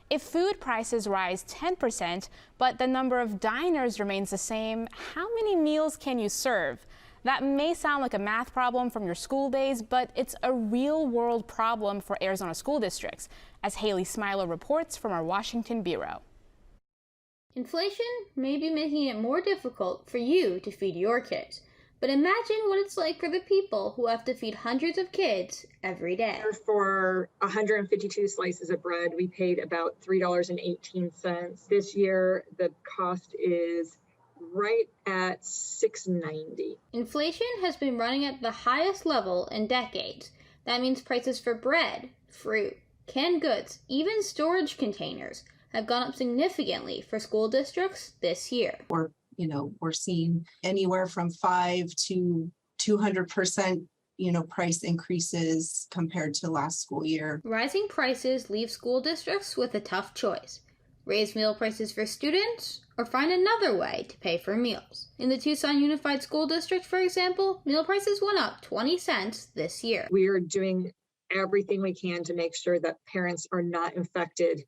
If food prices rise 10%, but the number of diners remains the same, how many meals can you serve? That may sound like a math problem from your school days, but it's a real-world problem for Arizona school districts, as Haley Smilow reports from our Washington bureau. Inflation may be making it more difficult for you to feed your kids, but imagine what it's like for the people who have to feed hundreds of kids every day. For 152 slices of bread, we paid about $3.18. This year, the cost is right at $6.90. Inflation has been running at the highest level in decades. That means prices for bread, fruit, canned goods, even storage containers have gone up significantly for school districts this year. We're seeing anywhere from 5 to 200%, price increases compared to last school year. Rising prices leave school districts with a tough choice. Raise meal prices for students, or find another way to pay for meals. In the Tucson Unified School District, for example, meal prices went up 20 cents this year. We are doing everything we can to make sure that parents are not affected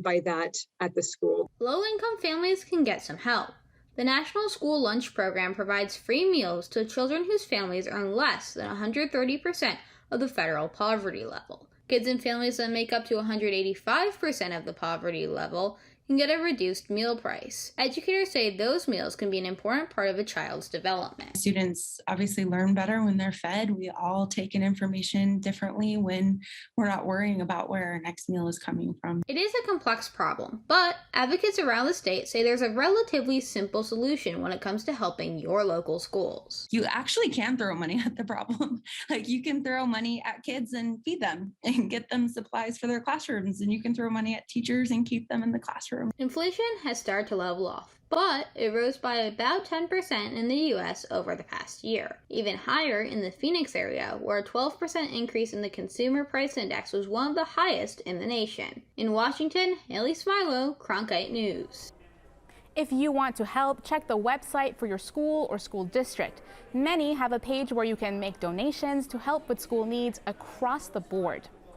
by that at the school. Low-income families can get some help. The National School Lunch Program provides free meals to children whose families earn less than 130% of the federal poverty level. Kids in families that make up to 185% of the poverty level can get a reduced meal price. Educators say those meals can be an important part of a child's development. Students obviously learn better when they're fed. We all take in information differently when we're not worrying about where our next meal is coming from. It is a complex problem, but advocates around the state say there's a relatively simple solution when it comes to helping your local schools. You actually can throw money at the problem. You can throw money at kids and feed them and get them supplies for their classrooms, and you can throw money at teachers and keep them in the classroom. Inflation has started to level off, but it rose by about 10% in the U.S. over the past year. Even higher in the Phoenix area, where a 12% increase in the Consumer Price Index was one of the highest in the nation. In Washington, Haley Smilow, Cronkite News. If you want to help, check the website for your school or school district. Many have a page where you can make donations to help with school needs across the board.